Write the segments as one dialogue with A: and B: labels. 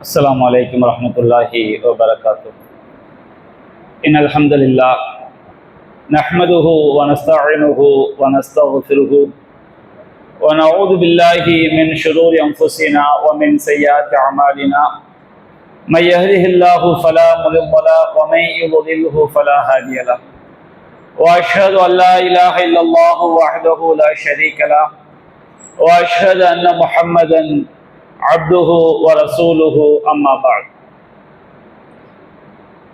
A: السلام عليكم ورحمة الله وبركاته. إن الحمد لله نحمده ونستعينه ونستغفره ونعوذ بالله من شرور أنفسنا ومن سيئات أعمالنا. من يهده الله فلا مضل له ومن يضلله فلا هادي له. وأشهد أن لا إله إلا الله وحده لا شريك له وأشهد أن محمدا அப்துஹு வ ரசூலுஹு அம்மா பஅத்.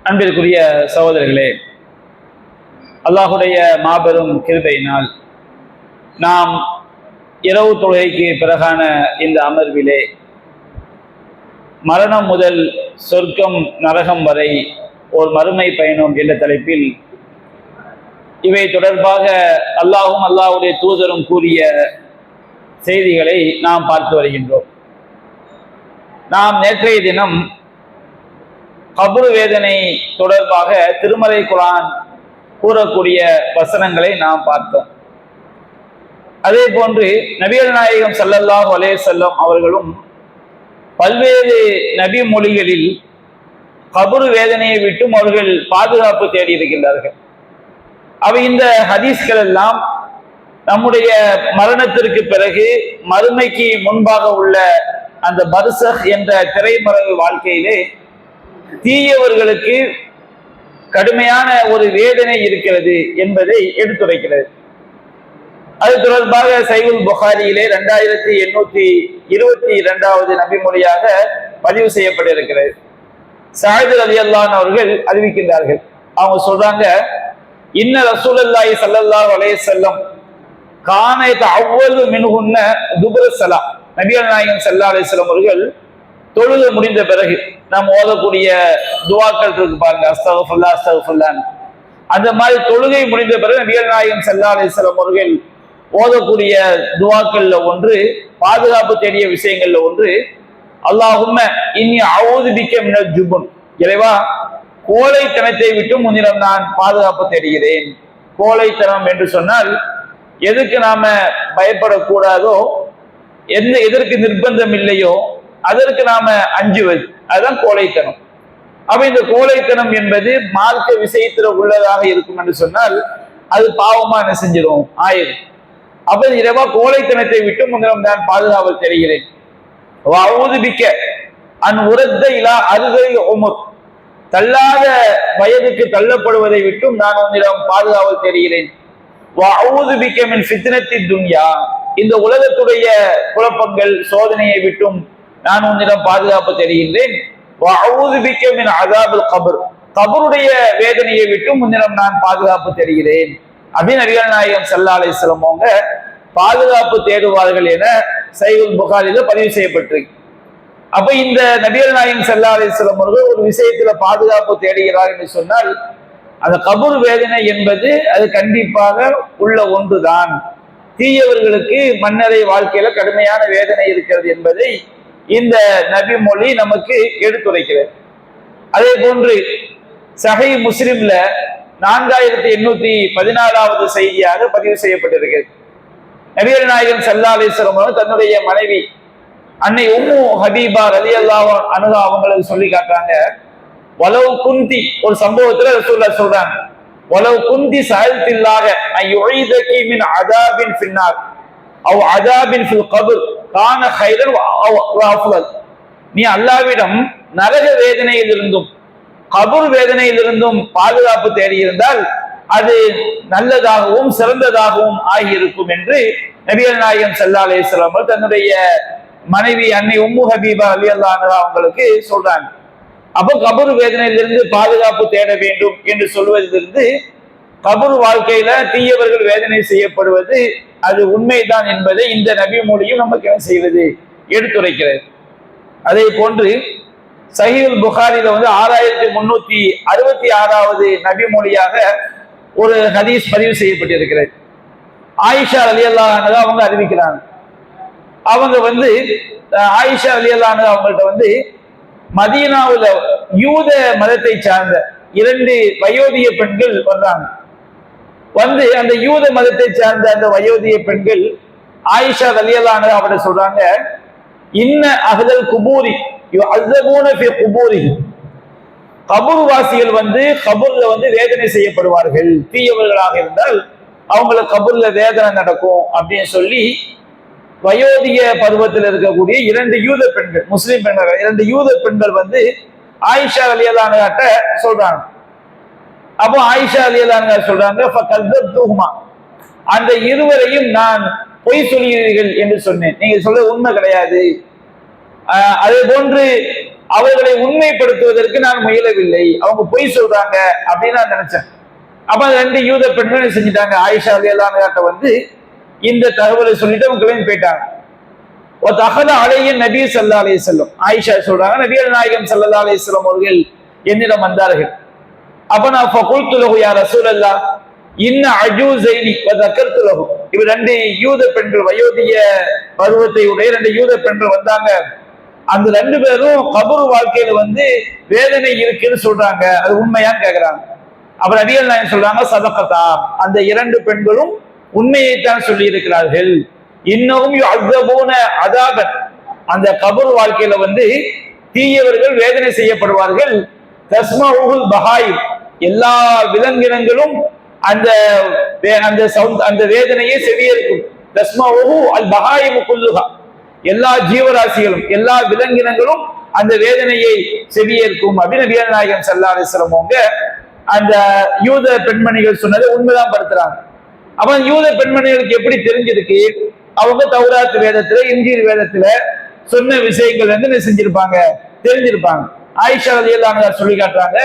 A: அன்பிற்குரிய சகோதரர்களே, அல்லாஹுடைய மாபெரும் கிருபையினால் நாம் இரவு தொழுகைக்கு பிறகான இந்த அமர்விலே மரணம் முதல் சொர்க்கம் நரகம் வரை ஒரு மறுமை பயணம் என்ற தலைப்பில் இவை தொடர்பாக அல்லாஹும் அல்லாஹுடைய தூதரும் கூறிய செய்திகளை நாம் பார்த்து வருகின்றோம். நாம் நேற்றைய தினம் கபர் வேதனை தொடர்பாக திருமறை குர்ஆன் கூறக்கூடிய வசனங்களை நாம் பார்த்தோம். அதே போன்று நபிகள் நாயகம் ஸல்லல்லாஹு அலைஹி வஸல்லம் அவர்களும் பல்வேறு நபி மொழிகளில் கபர் வேதனையை விட்டும் அவர்கள் பாதுகாப்பு தேடி இருக்கின்றார்கள். அவை இந்த ஹதீஸ்கள் எல்லாம் நம்முடைய மரணத்திற்கு பிறகு மறுமைக்கு முன்பாக உள்ள அந்த பர்சக் என்ற திரைமறைவு வாழ்க்கையிலே தீயவர்களுக்கு கடுமையான ஒரு வேதனை இருக்கிறது என்பதை எடுத்துரைக்கிறது. அது தொடர்பாக சஹீஹுல் புகாரியிலே 2822வது நபிமொழியாக பதிவு செய்யப்பட்டிருக்கிறது. சஅத் ரலியல்லாஹு அன்ஹு அவர்கள் அறிவிக்கின்றார்கள். அவங்க சொல்றாங்க, இன்ன ரசூலுல்லாஹி ஸல்லல்லாஹு அலைஹி வஸல்லம் கான தஅவ்வலு மின்ஹுன்ன துபுர ஸலாம். நபிகள் நாயகம் ஸல்லல்லாஹு அலைஹி வஸல்லம் அவர்கள் தொழுகை முடிந்த பிறகு நாம் ஓதக்கூடிய துஆக்கள் இருக்கு பாருங்க, அஸ்தக்ஃபிருல்லாஹ் அஸ்தக்ஃபிருல்லாஹ். அந்த மாதிரி தொழுகை முடிந்த பிறகு நபிகள் நாயகம் ஸல்லல்லாஹு அலைஹி வஸல்லம் அவர்கள் ஓதக்கூடிய துஆக்கள்ல ஒன்று, பாதுகாப்பு தேடிய விஷயங்கள்ல ஒன்று, அல்லாஹும்ம இன்னி அஊது பிக்க மினல் ஜுபன். இறைவா, கோழைத்தனத்தை விட்டு முன்னிடம் நான் பாதுகாப்பு தேடுகிறேன். கோழைத்தனம் என்று சொன்னால் எதுக்கு நாம பயப்படக்கூடாதோ, எதற்கு நிர்பந்தம் இல்லையோ அதற்கு நாம அஞ்சுவது, அதுதான் கோழைத்தனம். அப்ப இந்த கோழைத்தனம் என்பது மார்க்க விஷயத்துல உள்ளதாக இருக்கும் என்று சொன்னால் அது பாவமா என்ன செஞ்சிடும், ஆயிரும். அப்ப இரவா கோழைத்தனத்தை விட்டு முன்னிடம் நான் பாதுகாப்பு தெரிகிறேன். பிக்க அன் உரத்த இலா அருகை உமர், தள்ளாத வயதுக்கு தள்ளப்படுவதை விட்டும் நான் உன்னிடம் பாதுகாப்பு தெரிகிறேன். பிக்க மின் ஃபித்னத்தி துன்யா, இந்த உலகத்துடைய குழப்பங்கள் சோதனையை விட்டும் நான் உன்னிடம் பாதுகாப்பு தெரிகின்றேன். அஸாபில் கபர், கபருடைய வேதனையை விட்டும் உன்னிடம் நான் பாதுகாப்பு தெரிகிறேன். அப்படின்னு நபிகள் நாயகம் ஸல்லல்லாஹு அலைஹி வஸல்லம் அவங்க பாதுகாப்பு தேடுவார்கள் என சஹீஹுல் புகாரில பதிவு செய்யப்பட்டிருக்கு. அப்ப இந்த நபிகள் நாயகம் ஸல்லல்லாஹு அலைஹி வஸல்லம் அவர்கள் ஒரு விஷயத்துல பாதுகாப்பு தேடுகிறார் என்று சொன்னால் அந்த கபர் வேதனை என்பது அது கண்டிப்பாக உள்ள ஒன்றுதான். தீயவர்களுக்கு மன்னரை வாழ்க்கையில கடுமையான வேதனை இருக்கிறது என்பதை இந்த நபி மொழி நமக்கு எடுத்துரைக்கிறது. அதே போன்று சஹீஹ் முஸ்லிம்ல 4814வது செய்தியாக பதிவு செய்யப்பட்டிருக்கிறது. நபிகள் நாயகம் ஸல்லல்லாஹு அலைஹி வஸல்லம் தன்னுடைய மனைவி அன்னை உம்மு ஹபீபா ரலியல்லாஹு அன்ஹா அவங்களுக்கு சொல்லி காட்டுறாங்க, வலவு குந்தி, ஒரு சம்பவத்துல ரசூலுல்லாஹ் சொல்றாங்க, வலவு குந்தி சஅல்தில்லாஹ அய்யுஈதகி மின் அஸாபின் ஃபின்னார் அவ் அஸாபின் ஃபில் கப்ர் கான கைரன் வ அஃலல். நீ அல்லாஹ்விடம் நரக வேதனையிலிருந்தும் கபர் வேதனையிலிருந்தும் பாதுகாப்பு தேடியிருந்தால் அது நல்லதாகவும் சிறந்ததாகவும் ஆகியிருக்கும் என்று நபிகள் நாயகம் ஸல்லல்லாஹு அலைஹி வஸல்லம் தன்னுடைய மனைவி அன்னை உம்மு ஹபீபா ரலியல்லாஹு அன்ஹா அவங்களுக்கு சொல்றாங்க. அப்போ கபர் வேதனையிலிருந்து பாதுகாப்பு தேட வேண்டும் என்று சொல்வதிலிருந்து கபர் வாழ்க்கையில தீயவர்கள் வேதனை செய்யப்படுவது அது உண்மைதான் என்பதை இந்த நபி மொழியும் நமக்கு என்ன செய்வது, எடுத்துரைக்கிறது. அதே போன்று சஹீஹுல் புகாரில 6366வது நபி மொழியாக ஒரு ஹதீஸ் பதிவு செய்யப்பட்டிருக்கிறது. ஆயிஷா ரலியல்லாஹு அன்ஹா அவங்க அறிவிக்கிறாங்க. அவங்க ஆயிஷா ரலியல்லாஹு அன்ஹா அவங்கள்ட்ட மதீனாவுல யூத மதத்தை சார்ந்த 2 வயோதிக பெண்கள் வந்தாங்க. அந்த யூத மதத்தை சார்ந்த அந்த வயோதிக பெண்கள் ஆயிஷா ரலியல்லாஹு அன்ஹா அவட சொல்றாங்க, இன்ன அஹ்லல் குபூரி யுஅஸபூன ஃபீ குபூரிஹிம், கபூர்வாசிகள் கபூர்ல வேதனை செய்யப்படுவார்கள். தீயவர்களாக இருந்தால் அவங்களுக்கு கபூர்ல வேதனை நடக்கும் அப்படின்னு சொல்லி வயோதிக பருவத்தில் இருக்கக்கூடிய 2 யூத பெண்கள், முஸ்லிம் பெண்கள் 2 யூத பெண்கள் ஆயிஷா ரலியல்லாஹு அன்ஹா சொல்றாங்க. அப்போ ஆயிஷா ரலியல்லாஹு அன்ஹா சொல்றாங்க, ஃபகஸப்துஹுமா, அந்த இருவரையும் நான் பொய் சொல்கிறீர்கள் என்று சொன்னேன், நீங்க சொல்றது உண்மை கிடையாது. அதே போன்று அவர்களை உண்மைப்படுத்துவதற்கு நான் முயலவில்லை, அவங்க பொய் சொல்றாங்க அப்படின்னு நான் நினைச்சேன். அப்ப 2 யூத பெண்கள் செஞ்சுட்டாங்க, ஆயிஷா ரலியல்லாஹு அன்ஹா இந்த தகவலை சொல்லிட்டு அவங்க கிளம்பி போயிட்டாங்க. அலைய நபி ஸல்லல்லாஹு அலைஹி வஸல்லம், ஆயிஷா சொல்றாங்க, நபிகள் நாயகம் ஸல்லல்லாஹு அலைஹி வஸல்லம் அவர்கள் என்னிடம் வந்தார்கள். அப்ப நான் ஃபகுல்து லஹு யா ரசூலல்லாஹ் இன்ன அஜூஸைனி வ ذكرت له, இவ 2 யூத பெண்கள், வயோதிக பருவத்தை உடைய 2 யூத பெண்கள் வந்தாங்க. அந்த 2 பேரும் கபர் வாழ்க்கையில வேதனை இருக்குன்னு சொல்றாங்க, அது உண்மையான்னு கேக்குறாங்க. அப்ப நபிகள் நாயகம் சொல்றாங்க, சதகதா, அந்த 2 பெண்களும் உண்மையைத்தான் சொல்லி இருக்கிறார்கள். இன்னும் யுஅஸபூன அஸாபன், அந்த கபர் வாழ்க்கையில தீயவர்கள் வேதனை செய்யப்படுவார்கள். தஸ்மஉல் பஹாயிம், எல்லா விலங்கினங்களும் அந்த அந்த வேதனையை செவியேற்கும். தஸ்மஉ அல் பஹாயிம் குல்லுஹா, எல்லா ஜீவராசிகளும் எல்லா விலங்கினங்களும் அந்த வேதனையை செவியேற்கும் அப்படின்னு நபிகள் நாயகம் ஸல்லல்லாஹு அலைஹி வஸல்லம் அவங்க அந்த யூத பெண்மணிகள் சொன்னதை உண்மைதான் படுத்துறாங்க. அப்ப யூத பெண்மணிகளுக்கு எப்படி தெரிஞ்சிருக்கு, அவங்க தௌராத் வேதத்துல இன்ஜீல் வேதத்துல சொன்ன விஷயங்கள் என்ன செஞ்சிருப்பாங்க, தெரிஞ்சிருப்பாங்க. ஆயிஷா ரலியல்லாஹு அன்ஹா சொல்லி காட்டுறாங்க,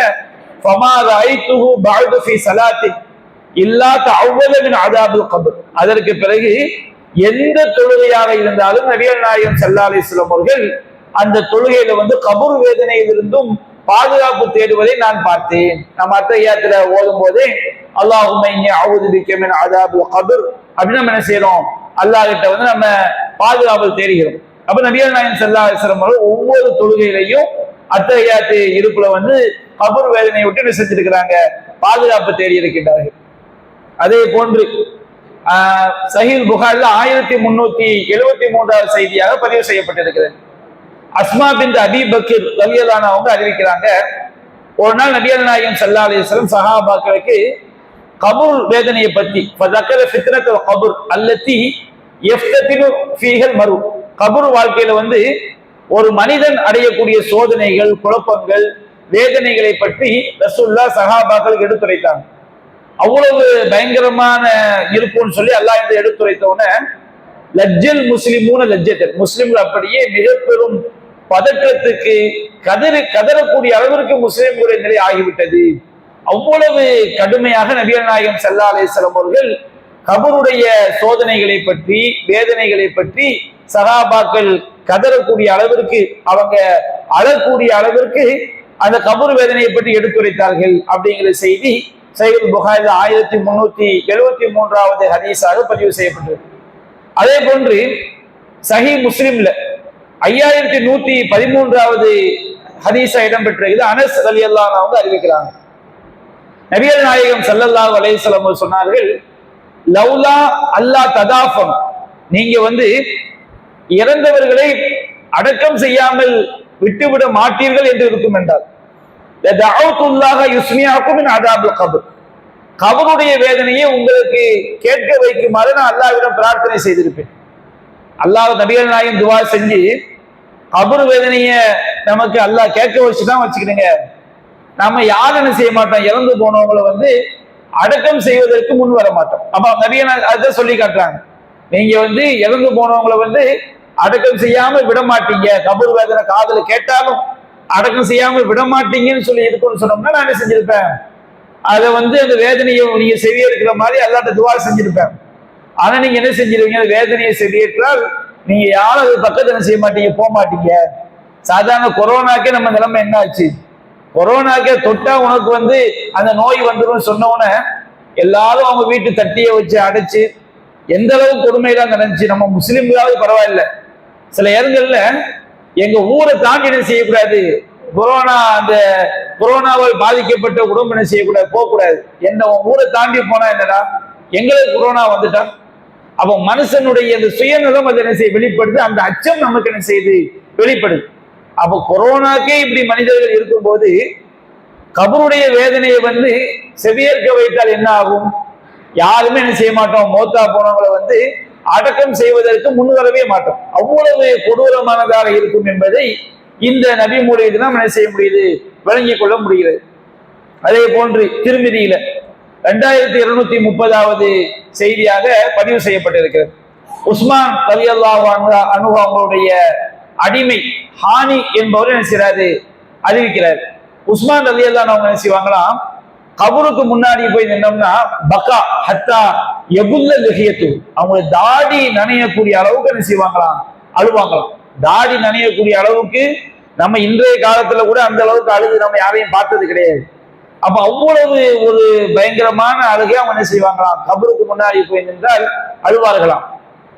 A: ஃபமா ரஅய்துஹு பஅது ஃபீ ஸலாத்தி இல்லா தஅவ்வத மின் அஸாபில் கப்ர், அதற்கு பிறகு எந்த தொழுகையாக இருந்தாலும் நபிகள் நாயகம் ஸல்லல்லாஹு அலைஹி வஸல்லம் அவர்கள் அந்த தொழுகையில கபர் வேதனையிலிருந்தும் பாதுகாப்பு தேடுவதை நான் பார்த்தேன். நம்ம அத்தஹியாத்துல ஓதும் போதே அல்லாஹும்ம இன்னி அஊது பிக மின் அஸாபில் கப்ர் அப்படின்னு நம்ம என்ன செய்யறோம், அல்லாஹ் கிட்ட நம்ம பாதுகாப்பு தேடுகிறோம். அப்ப நபிகள் நாயகம் ஸல்லல்லாஹு அலைஹி வஸல்லம் அவர்கள் ஒவ்வொரு தொழுகையிலையும் அத்தஹியாத்து இருப்புல கபர் வேதனையை விட்டு என்ன செஞ்சிருக்கிறாங்க, பாதுகாப்பு தேடி இருக்கின்றார்கள். அதே போன்று சஹீஹ் புகாரில 1373வது செய்தியாக பதிவு செய்யப்பட்டிருக்கிறது. அஸ்மா பின்த் அபீ பக்கர் ரலியல்லாஹு அன்ஹா அவங்க அறிவிக்கிறாங்க, ஒரு நாள் நபிகள் நாயகம் ஸல்லல்லாஹு அலைஹி வஸல்லம் சஹாபாக்களுக்கு கபர் வேதனையை பற்றி ஃபதக்கர ஃபித்னத்துல் கபர் அல்லதி யஃப்ததினு ஃபீஹல் மரு, கபர் வாழ்க்கையில ஒரு மனிதன் அடையக்கூடிய சோதனைகள், குழப்பங்கள், வேதனைகளை பற்றி ரசூலுல்லாஹ் சஹாபாக்களுக்கு எடுத்துரைத்தாங்க. அவ்வளவு பயங்கரமான இருக்கும்னு சொல்லி அல்லாஹ் எடுத்துரைத்தவன லஜ்ஜல் முஸ்லிமூன லஜ்ஜத்தல், முஸ்லிம்கள் அப்படியே மிக பெரும் பதற்றத்துக்கு கதறக்கூடிய அளவிற்கு முஸ்லிம்களுடைய நிலை ஆகிவிட்டது. அவ்வளவு கடுமையாக நபிகள் நாயகம் ஸல்லல்லாஹு அலைஹி வஸல்லம் அவர்கள் கபருடைய சோதனைகளை பற்றி, வேதனைகளை பற்றி சஹாபாக்கள் கதறக்கூடிய அளவிற்கு, அவங்க அழக்கூடிய அளவிற்கு அந்த கபர் வேதனையை பற்றி எடுத்துரைத்தார்கள் அப்படிங்கிற செய்தி சஹீஹ் புகாரில 1373வது ஹதீஸாக பதிவு செய்யப்பட்டிருக்கு. அதே போன்று சஹீஹ் முஸ்லிம்ல 5113வது ஹதீஸா இடம்பெற்றிருக்கிறது. அனஸ் ரலியல்லாஹு அன்ஹு அவங்க அறிவிக்கிறாங்க, நபிகள் நாயகம் ஸல்லல்லாஹு அலைஹி வஸல்லம் சொன்னார்கள், லௌலா அல்லாஹ் ததாஃபம், நீங்க இறந்தவர்களை அடக்கம் செய்யாமல் விட்டுவிட மாட்டீர்கள் என்று இருக்கும் என்றால் கபருடைய வேதனையை உங்களுக்கு கேட்க வைக்குமாறு நான் அல்லாஹ்விடம் பிரார்த்தனை செய்திருப்பேன். அல்லாஹ் நபிகள் நாயகம் துவா செஞ்சு கபர் வேதனைய நமக்கு அல்லாஹ் கேட்க வச்சுதான் வச்சுக்கிடுங்க. நாம யாரும் என்ன செய்ய மாட்டோம், இறந்து போனவங்களை அடக்கம் செய்வதற்கு முன் வர மாட்டோம். அப்ப நபிகள் அதை சொல்லி காட்டுறாங்க, நீங்க இறந்து போனவங்களை அடக்கம் செய்யாம விட மாட்டீங்க, கபர் வேதனை காதுல கேட்டாலும் அடக்கம் செய்யாமல் விட மாட்டீங்கன்னு சொல்லி இருக்குன்னு சொன்னோம்னா நான் என்ன செஞ்சிருப்பேன், அதை அந்த வேதனையை நீங்க செவியேற்கிற மாதிரி அல்லாட்ட துவா செஞ்சிருப்பேன். ஆனா நீங்க என்ன செஞ்சிருவீங்க, வேதனையை செவியேற்றால் நீங்க யாரும் அது பக்கத்துல செய்ய மாட்டீங்க, போக மாட்டீங்க. சாதாரண கொரோனாக்கே நம்ம நிலைமை என்ன ஆச்சு, கொரோனாக்கே தொட்டா உனக்கு அந்த நோய் வந்துடும் சொன்னோன்னே எல்லாரும் அவங்க வீட்டு தட்டியை வச்சு அடைச்சு எந்த அளவுக்கு கொடுமையெல்லாம் நடந்துச்சு. நம்ம முஸ்லிம்களாவது பரவாயில்ல, சில இடங்கள்ல எங்க ஊரை தாண்டி என்ன செய்யக்கூடாது, அந்த கொரோனாவால் பாதிக்கப்பட்ட குடும்பம் என்ன செய்யக்கூடாது, போகக்கூடாது. என்ன ஊரை தாண்டி போனா என்னடா எங்களுக்கு கொரோனா வந்துட்டா, அப்போ மனுஷனுடைய அந்த சுயநலம் அதை என்ன செய்ய வெளிப்படுது, அந்த அச்சம் நமக்கு என்ன செய்யுது வெளிப்படுது. அப்ப கொரோனாக்கே இப்படி மனிதர்கள் இருக்கும்போது கபருடைய வேதனையை செவியேற்க வைத்தால் என்ன ஆகும்? யாருமே என்ன செய்ய மாட்டோம், மௌத்தா போனவங்களை அடக்கம் செய்வதற்கு முன்வரவே மாட்டோம். அவ்வளவு கொடூரமானதாக இருக்கும் என்பதை இந்த நபி மூலியத்தை நாம் என்ன செய்ய முடியுது, விளங்கிக் கொள்ள முடிகிறது. அதே போன்று திருமதியில 2230வது செய்தியாக பதிவு செய்யப்பட்டிருக்கிறது. உஸ்மான் ரலியல்லாஹு அன்ஹு அவங்களுடைய அடிமை ஹானி என்பவர் என்ன செய்யறாரு, அறிவிக்கிறார். உஸ்மான் ரலியல்லாஹு அவங்க என்ன செய்வாங்களாம், கபருக்கு முன்னாடி போய் நின்னோம்னா பக்கா ஹத்தா எபுல்ல லிஹியத்து, அவங்க தாடி நனையக்கூடிய அளவுக்கு என்ன செய்வாங்களாம், அழுவாங்களாம். தாடி நனையக்கூடிய அளவுக்கு நம்ம இன்றைய காலத்துல கூட அந்த அளவுக்கு அழுது நம்ம யாரையும் பார்த்தது கிடையாது. அப்ப அவ்வளவு ஒரு பயங்கரமான அழுகை அவங்க என்ன செய்வாங்களாம், கபருக்கு முன்னாடி போய் நின்றால் அழுவார்களாம்.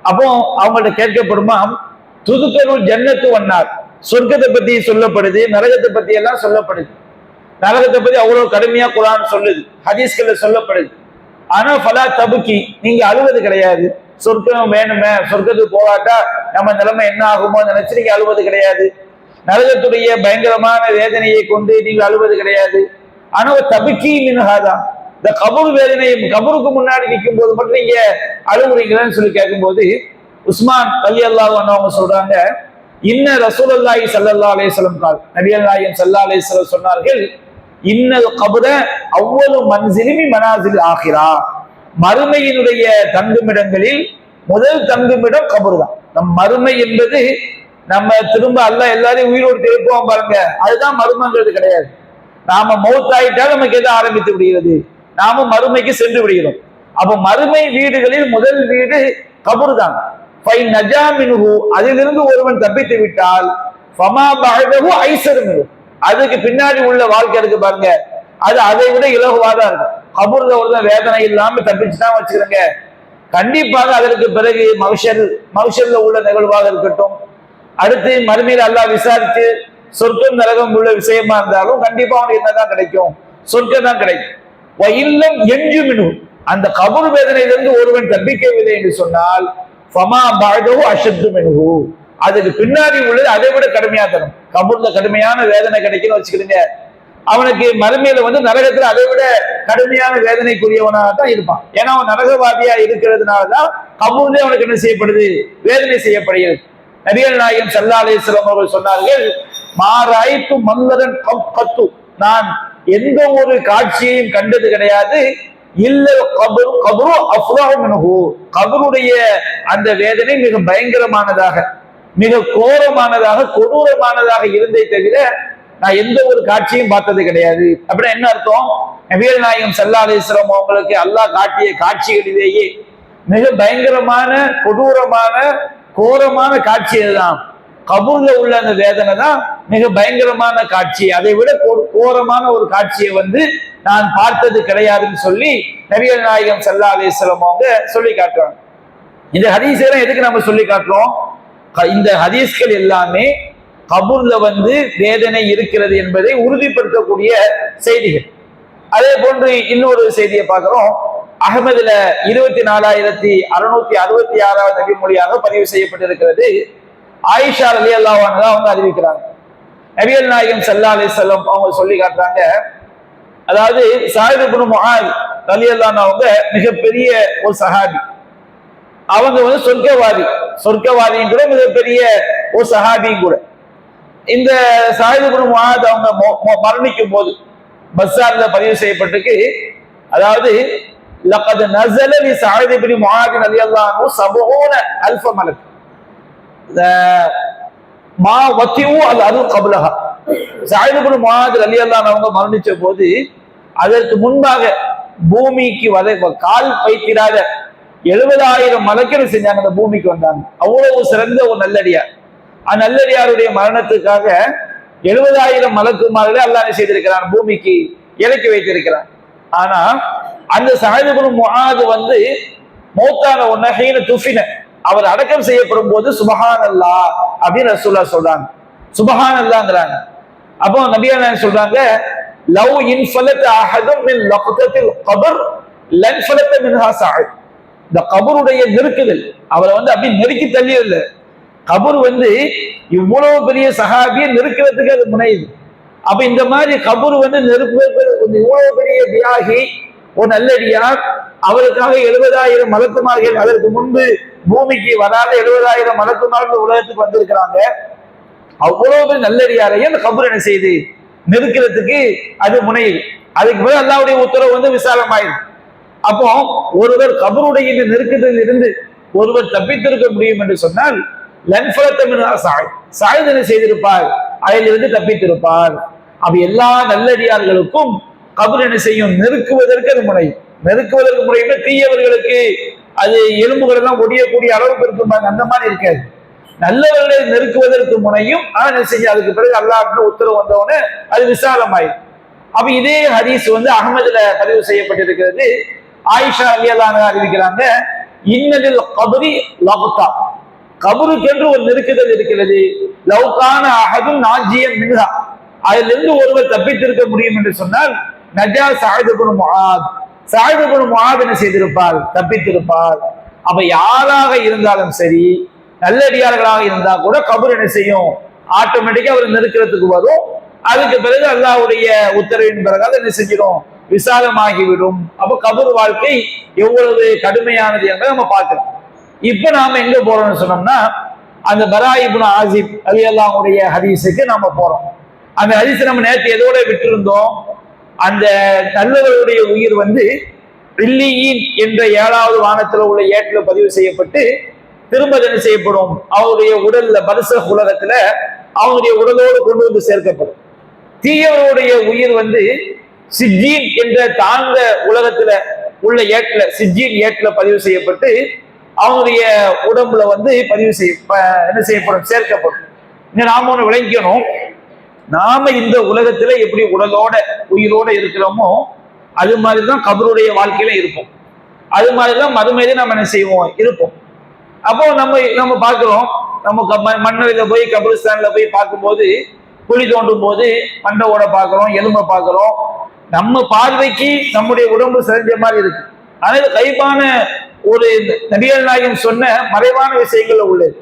A: அப்போ அவங்கள்ட்ட கேட்கப்படுமா, துதுக்கருள் ஜன்னத்து வண்ணார், சொர்க்கத்தை பத்தி சொல்லப்படுது, நரகத்தை பத்தி எல்லாம் சொல்லப்படுது. நரகத்தை பத்தி அவ்வளவு கடுமையா குர்ஆன் சொல்லுது, ஹதீஸ்கள்ல சொல்லப்படுது. ஆனா ஃபலா தபுக்கி, நீங்க அழுவது கிடையாது. சொர்க்கம் வேணுமே, சொர்க்கத்துக்கு போகாட்டா நம்ம நிலைமை என்ன ஆகுமோ நினைச்சு நீங்க அழுவது கிடையாது. நரகத்துடைய பயங்கரமான வேதனையை கொண்டு நீங்க அழுவது கிடையாது. ஆனா தபுக்கி மின்ஹாதா, இந்த கபூர் வேதனையை கபூருக்கு முன்னாடி நிற்கும் போது மட்டும் நீங்க அழுகுறீங்களான்னு சொல்லி கேட்கும்போது உஸ்மான் ரலியல்லாஹு அன்ஹு அவங்க சொல்றாங்க, இன்ன ரசூலுல்லாஹி ஸல்லல்லாஹு அலைஹி வஸல்லம் கால், நபிகள் நாயகம் ஸல்லல்லாஹு அலைஹி வஸல்லம் சொன்னார்கள், இன்னல் கபர அவ்வளவு மன்சிலிமி மனாசில் ஆகிரா, மறுமையினுடைய தங்குமிடங்களில் முதல் தங்குமிடம் கபர் தான். நம் மறுமை என்பது நம்ம திரும்ப அல்லாஹ் எல்லாரையும் உயிரோடு எழுப்புவோம் பாருங்க, அதுதான் மறுமைங்கிறது கிடையாது. நாம மௌத்தாயிட்டால் நமக்கு எது ஆரம்பித்து விடுகிறது, நாம மறுமைக்கு சென்று விடுகிறோம். அப்ப மறுமை வீடுகளில் முதல் வீடு கபர் தான். அதிலிருந்து ஒருவன் தப்பித்து விட்டால் அதுக்கு பின்னாடி உள்ள வாழ்க்கை இருக்கு பாருங்க, அது அதை விட இலகுவாதான் இருக்கும். கபூர்ல ஒரு வேதனை இல்லாம தப்பிச்சுதான் வச்சுக்கிறேங்க. கண்டிப்பாக அதற்கு பிறகு மவுஷர்ல உள்ள நிகழ்வாக இருக்கட்டும், அடுத்து மறுமையில் அல்லாஹ் விசாரித்து சொர்க்கம் நரகம் உள்ள விஷயமா இருந்தாலும் கண்டிப்பா அவனுக்கு என்னதான் கிடைக்கும், சொர்க்கம் தான் கிடைக்கும். இல்லம் எஞ்சுமினு, அந்த கபூர் வேதனையிலிருந்து ஒருவன் தப்பிக்கவில்லை என்று சொன்னால் அதுக்கு பின்னாடி உள்ளது அதை விட கடுமையா தரும். கபூர்ல கடுமையான வேதனை கிடைக்குன்னு வச்சுக்கிடுங்க, அவனுக்கு மறுமையில நரகத்துல அதை விட கடுமையான வேதனைக்குரியவனாகத்தான் இருப்பான். ஏன்னா அவன் நரகவாதியா இருக்கிறதுனாலதான் கபூர்ல அவனுக்கு என்ன செய்யப்படுது, வேதனை செய்யப்படுகிறது. நபிகள் நாயகம் ஸல்லல்லாஹு அலைஹி வஸல்லம் அவர்கள் சொன்னார்கள், மாராய்த்து மல்லரன் கத்து, நான் எந்த ஒரு காட்சியையும் கண்டது கிடையாது, இல்ல கபரு அஃப்ராஹு மின்ஹு, கபருடைய அந்த வேதனை மிக பயங்கரமானதாக, மிக கோரமானதாக, கொடூரமானதாக இருந்தே தவிர நான் எந்த ஒரு காட்சியும் பார்த்தது கிடையாது. அப்படின்னா என்ன அர்த்தம்? நபிகள் நாயகம் ஸல்லல்லாஹு அலைஹி வஸல்லம் அவங்களுக்கு அல்லாஹ் காட்டிய காட்சிகளிலேயே மிக பயங்கரமான, கொடூரமான, கோரமான காட்சி அதுதான். கபூர்ல உள்ள அந்த வேதனை தான் மிக பயங்கரமான காட்சி. அதை விட கோரமான ஒரு காட்சியை நான் பார்த்தது கிடையாதுன்னு சொல்லி நபிகள் நாயகம் ஸல்லல்லாஹு அலைஹி வஸல்லம் அவங்க சொல்லி காட்டுறாங்க. இந்த ஹதீஸ் எல்லாம் எதுக்கு நம்ம சொல்லி காட்டுறோம்? இந்த ஹதீஸ்கள் எல்லாமே கபூர்ல வேதனை இருக்கிறது என்பதை உறுதிப்படுத்தக்கூடிய செய்திகள். அதே போன்று இன்னொரு செய்தியை பார்க்கிறோம். அகமதுல 24,666வது நபி மொழியாக பதிவு செய்யப்பட்டிருக்கிறது. ஆயிஷா ரலியல்லாஹு அன்ஹா அவங்க அறிவிக்கிறாங்க, நபிகள் நாயகம் ஸல்லல்லாஹு அலைஹி வஸல்லம் அவங்க சொல்லி காட்டுறாங்க, அதாவது ஸஅத் இப்னு முஆத் ரலியல்லாஹு அன்ஹு அவங்க மிகப்பெரிய ஒரு சஹாபி, அவங்க சொர்க்கவாதியும் கூட, மிகப்பெரிய ஒரு சஹாபியும் கூட. இந்த ஸஅத் இப்னு முஆத் அவங்க மரணிக்கும் போது பஸ்ஸார்ல பதிவு செய்யப்பட்டிருக்கு, அதாவது லகத் நஸல லி ஸஅத் இப்னு முஆத் ரலியல்லாஹு அன்ஹு 70,000 மலக் மா வத்தியு அல் கப்லஹா. ஸஅத் இப்னு முஆத் ரலியல்லாஹு அன்ஹு அவங்க மரணிச்ச போது அதற்கு முன்பாக பூமிக்கு கால் வைத்திராத 70,000 மலக்குகள் செஞ்சாங்க, அந்த பூமிக்கு வந்தாங்க. அவ்வளவு சிறந்த ஒரு நல்லடியார். அந்த நல்லடியாருடைய மரணத்துக்காக 70,000 மலக்குமார்களே அல்லாஹ் செய்திருக்கிறான், பூமிக்கு இறக்கி வைத்திருக்கிறான். ஆனா அந்த ஸஅத் இப்னு முஆத் மௌத்தான உடனே ஹீன துஃபின, அவர் அடக்கம் செய்யப்படும் போது சுபஹானல்லாஹ் அப்படின்னு ரசூலுல்லாஹ் சொல்றாங்க, சுபஹானல்லாஹ்ங்கறாங்க. அப்போ நபிகள் நாயகம் சொல்றாங்க, லவ் இன்ஃபலத அஹதும் மின் லக்தத்தில் கபர் லன்ஃபலத மின்ஹா ஸஅத், இந்த கபருடைய நெருக்குதல் அவரை அப்படி நெருக்கி தள்ளியதில்லை, கபூர் வந்து இவ்வளவு பெரிய சஹாபியை நெருக்கிறதுக்கு அது முனையுது. அப்ப இந்த மாதிரி கபூர் வந்து இவ்வளவு பெரிய தியாகி, ஒரு நல்லடியார், அவருக்காக 70,000 மலக்குமார்கள், அதற்கு முன்பு பூமிக்கு வராத 70,000 மலக்குமார்கள் உலகத்துக்கு வந்திருக்கிறாங்க. அவ்வளவு பெரிய நல்லடியாரையும் அந்த கபூர் என்ன செய்யுது, நெருக்கிறதுக்கு அது முனையுது. அதுக்கு பிறகு அல்லாஹ்வுடைய உத்தரவு வந்து விசாலமாயிருக்கு. அப்போ ஒருவர் கபருடைய இந்த நெருக்கத்தில் இருந்து ஒருவர் தப்பித்திருக்க முடியும் என்று சொன்னால் சாயுதனை செய்திருப்பார், அதிலிருந்து தப்பித்திருப்பார். அப்ப எல்லா நல்லடியார்களுக்கும் கபர் என்ன செய்யும், நெருக்குவதற்கு அது முறை. நெருக்குவதற்கு முறைன்னா தீயவர்களுக்கு அது எலும்புகள் எல்லாம் ஒடியக்கூடிய அளவுக்கு இருக்கும்பாங்க, அந்த மாதிரி இருக்காது. நல்லவர்களை நெருக்குவதற்கு முனையும் என்ன செய்யும், அதுக்கு பிறகு அல்லாஹ்வுடைய உத்தரவு வந்தவொடனே அது விசாலமாயிடும். அப்ப இதே ஹதீஸ் வந்து அகமதுல பதிவு செய்யப்பட்டிருக்கிறது. ஆயிஷா ரலியல்லாஹு அன்ஹா அறிவிக்கிறாங்க, இன்னலில் கபரி லக்தா, கபருக்கென்று ஒரு நெருக்குதல் இருக்கிறது. லவ்கான அஹதுன் நாஜியன் மின்ஹா, அதிலிருந்து ஒருவர் தப்பித்திருக்க முடியும் என்று சொன்னால் நஜா சஅத் இப்னு முஆத், சஅத் இப்னு முஆத் என்ன செய்திருப்பார், தப்பித்திருப்பார். அப்ப யாராக இருந்தாலும் சரி, நல்லடியார்களாக இருந்தா கூட கபர் என்ன செய்யும், ஆட்டோமேட்டிக்கா அவர் நெருக்கிறதுக்கு வரும். அதுக்கு பிறகு அல்லாஹ்வுடைய உத்தரவின் பிறகு என்ன செஞ்சிடும், விசாலமாகிவிடும். அப்ப கபர் வாழ்க்கை எவ்வளவு கடுமையானது என்பதை நம்ம பார்க்கிறோம். இப்ப நாம எங்க போறோம்னு சொன்னோம்னா, அந்த பரா இப்னு ஆசிப் ரலியல்லாஹு அன்ஹுடைய ஹதீஸுக்கு நாம போறோம். அந்த ஹதீஸை நம்ம நேற்று எதோட விட்டிருந்தோம், அந்த நல்லவருடைய உயிர் வந்து ரில்லியின் என்ற 7வது வானத்தில் உள்ள ஏட்டில பதிவு செய்யப்பட்டு திரும்ப என்ன செய்யப்படும், அவருடைய உடல்ல பர்சக் உலகத்துல அவருடைய உடலோடு கொண்டு வந்து சேர்க்கப்படும். தீயவருடைய உயிர் வந்து சிஜ்ஜீன் என்ற தாழ்ந்த உலகத்துல உள்ள ஏட்ல, சிஜ்ஜீன் ஏட்ல பதிவு செய்யப்பட்டு அவங்களுடைய உடம்புல வந்து என்ன செய்யப்படும், சேர்க்கப்படும். இங்க நாம ஒண்ணு விளங்கிக்கணும், நாம இந்த உலகத்துல எப்படி உடலோட உயிரோட இருக்கிறோமோ அது மாதிரிதான் கபருடைய வாழ்க்கையில இருப்போம். அது மாதிரிதான் மறுமையில நம்ம என்ன செய்வோம், இருப்போம். அப்போ நம்ம பார்க்கிறோம், நம்ம மண்ணறையில போய் கபிரிஸ்தான்ல போய் பார்க்கும்போது, குழி தோண்டும் போது மண்டவோட பார்க்கிறோம், எலும்பை பார்க்கிறோம். நம்ம பார்வைக்கு நம்முடைய உடம்பு செஞ்ச மாதிரி இருக்கு. ஆனால் கைபான ஒரு நபிகள் நாயகம் சொன்ன மறைவான விஷயங்கள்ல உள்ளது.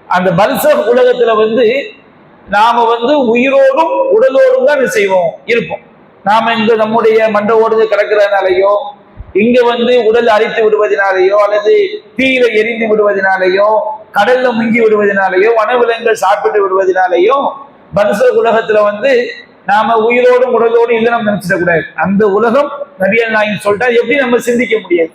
A: அந்த பர்சக் உலகத்துல வந்து நாம வந்து உயிரோடும் உடலோடும் தான் செய்வோம், இருப்போம். நாம இங்க நம்முடைய மண்டவோடு கிடக்கிறதுனாலையோ, இங்க வந்து உடல் அரித்து விடுவதனாலேயோ, அல்லது தீயில எரிந்து விடுவதனாலேயோ, கடல்ல முங்கி விடுவதனாலேயோ, வனவிலங்குகள் சாப்பிட்டு விடுவதனாலேயோ பர்சக் உலகத்துல வந்து நாம உயிரோடும் உடலோடும் இல்லை நம்ம நினைச்சிடக்கூடாது. அந்த உலகம் நபிகள் நாயகம் சொல்லிட்டா எப்படி நம்ம சிந்திக்க முடியாது.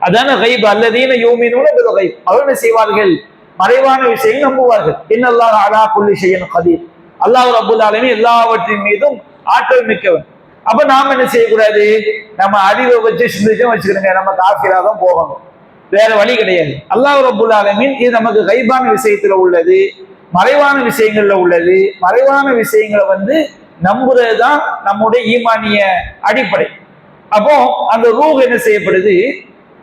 A: அதான கைப், அல்லதீன யூமினூன பில் கைப், அவர்கள் என்ன செய்வார்கள், மறைவான விஷயங்கள் நம்புவார்கள். இன்னல்லாஹ அலா குல்லி ஷைஇன் கதீர், அல்லாஹ் ரப்பல் ஆலமீன் எல்லாவற்றின் மீதும் ஆற்றல் மிக்கவன். அப்ப நாம என்ன செய்யக்கூடாது, நம்ம அறிவை வச்சு சிந்திச்சும் வச்சுக்கிறோங்க, நம்ம காஃபிரா தான் போகணும், வேற வழி கிடையாது. அல்லாஹ் ரப்பல் ஆலமீன் இது நமக்கு கைபான விஷயத்துல உள்ளது, மறைவான விஷயங்கள்ல உள்ளது. மறைவான விஷயங்களை வந்து நம்புறதுதான் நம்முடைய ஈமானிய அடிப்படை. அப்போ அந்த ரூஹ் என்ன செய்யப்படுது,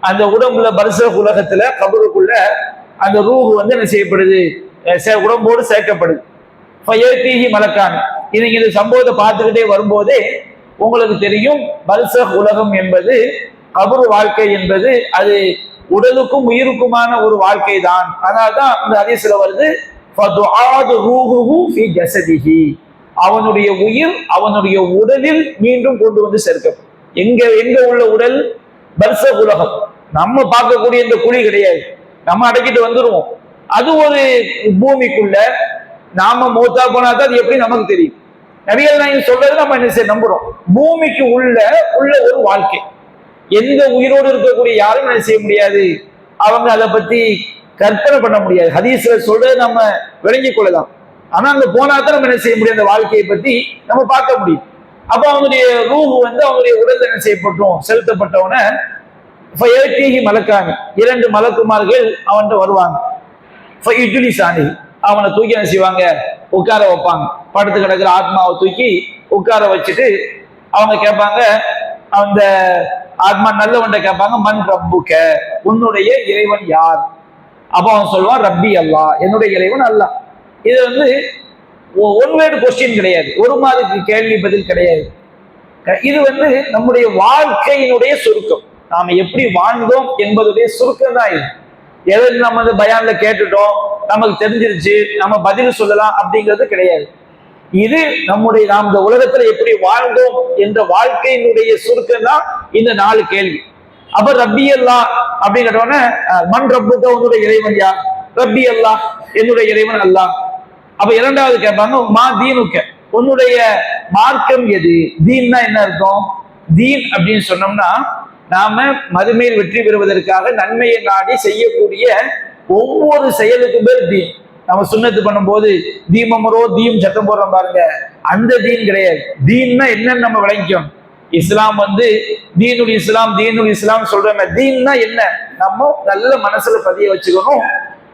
A: அந்த உடம்புல பர்சக் உலகத்துல கபருக்குள்ள அந்த ரூஹ் வந்து என்ன செய்யப்படுது, உடம்போடு சேர்க்கப்படுது. மலக்கான், இன்னைக்கு இந்த சம்பவத்தை பார்த்துக்கிட்டே வரும்போதே உங்களுக்கு தெரியும், பர்சக் உலகம் என்பது, கபரு வாழ்க்கை என்பது அது உடலுக்கும் உயிருக்குமான ஒரு வாழ்க்கை தான். அதனால்தான் இந்த ஹதீஸ்ல வருது, அவனுடைய உயிர் அவனுடைய உடலில் மீண்டும் கொண்டு வந்து சேர்க்கப்படும். எங்க உள்ள உடல், பர்சக் உலகம். நம்ம பார்க்கக்கூடிய இந்த குழி கிடையாது, நம்ம அடக்கிட்டு வந்துருவோம். அது ஒரு பூமிக்குள்ள நாம மூத்தா போனா தான் அது எப்படி நமக்கு தெரியும். நபிகள் நாயகம் சொல்றது நம்ம என்ன செய்ய நம்புறோம். பூமிக்கு உள்ள ஒரு வாழ்க்கை, எந்த உயிரோடு இருக்கக்கூடிய யாரும் என்ன செய்ய முடியாது, அவங்க அதை பத்தி கற்பனை பண்ண முடியாது. ஹதீஸ்ல சொல்றது நம்ம விளங்கிக் கொள்ளலாம். ஆனா அங்க போனா தான் நம்ம என்ன செய்ய முடியும், அந்த வாழ்க்கையை பத்தி நம்ம பார்க்க முடியும். அப்ப அவங்களுடைய ரூஹ் வந்து அவங்களுடைய உடல் என்ன செய்யப்பட்டோம், செலுத்தப்பட்டவன மலக்காங்க, 2 மலக்குமார்கள் அவன்கிட்ட வருவாங்க. அவனை தூக்கி என்ன செய்வாங்க, உட்கார வைப்பாங்க. படுத்து கிடக்கிற ஆத்மாவை தூக்கி உட்கார வச்சுட்டு அவங்க கேட்பாங்க, அந்த ஆத்மா நல்லவன்ட்ட கேட்பாங்க, மண் ரப்புக்க, உன்னுடைய இறைவன் யார்? அப்போ அவன் சொல்லுவான், ரப்பி அல்லாஹ், என்னுடைய இறைவன் அல்லாஹ். இது வந்து ஒன் வேர்டு கொஸ்டின் கிடையாது, ஒரு மாதிரி கேள்வி பதில் கிடையாது. இது வந்து நம்முடைய வாழ்க்கையினுடைய சுருக்கம், நாம எப்படி வாழ்ந்தோம் என்பதுடைய சுருக்கம் தான் இது. எதை நம்ம பயான்ல கேட்டுட்டோம், நமக்கு தெரிஞ்சிருச்சு, நம்ம பதில் சொல்லலாம் அப்படிங்கிறது கிடையாது. இது நாம் இந்த உலகத்துல எப்படி வாழ்ந்தோம் என்ற வாழ்க்கையினுடைய சுருக்கம் தான் இந்த 4 கேள்வி. அப்ப ரப்பி அல்லாஹ் அப்படின்னு கேட்டோன்னே, மண் ரப்புக்க, உன்னுடைய இறைவன் யார்? ரப்பி அல்லாஹ், என்னுடைய இறைவன் அல்லாஹ். அப்ப இரண்டாவது கேட்பாங்க, மா தீனுக்க, உன்னுடைய மார்க்கம் எது? தீன்னா என்ன அர்த்தம்? தீன் அப்படின்னு சொன்னோம்னா, நாம மறுமையில் வெற்றி பெறுவதற்காக நன்மையை நாடி செய்யக்கூடிய ஒவ்வொரு செயலுக்கும் பேர் தீன். நம்ம சுண்ணத்து பண்ணும்போது தீமமரோ தீம் சத்தம் போடுறோம் பாருங்க, அந்த தீன் கிடையாது. தீன்னா என்னன்னு நம்ம விளங்கிக்கணும். இஸ்லாம் தீனுல் இஸ்லாம், தீனுல் இஸ்லாம் சொல்றோமே, தீன்னா என்ன நம்ம நல்ல மனசுல பதிய வச்சுக்கணும்.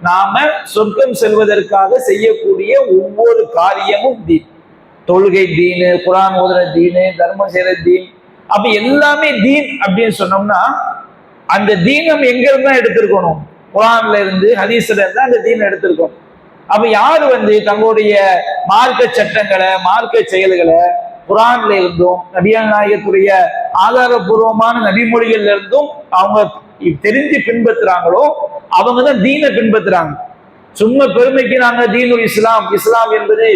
A: நாம சொர்க்கம் செல்வதற்காக செய்யக்கூடிய ஒவ்வொரு காரியமும் தீன். தொழுகை தீனு, குரான் ஓதுற தீனு, தர்மம் செய்யற தீன். அப்ப எல்லாமே தீன் அப்படின்னு சொன்னோம்னா, அந்த தீனம் எங்க இருந்தா எடுத்திருக்கணும்? குரான்ல இருந்து, ஹதீஸ்ல இருந்து அந்த தீனை எடுத்திருக்கணும். அப்ப யாரு தங்களுடைய மார்க்க சட்டங்களை, மார்க்க செயல்களை குரான்ல இருந்தும் நபிகள் நாயகத்துடைய ஆதாரபூர்வமான நபிமொழிகள்ல இருந்தும் அவங்க தெரிஞ்சு பின்பற்றுறாங்களோ அவங்கதான் தீனை பின்பற்றுறாங்க. சும்மா பெருமைக்கு நாங்க தீனுல் இஸ்லாம், இஸ்லாம் என்பது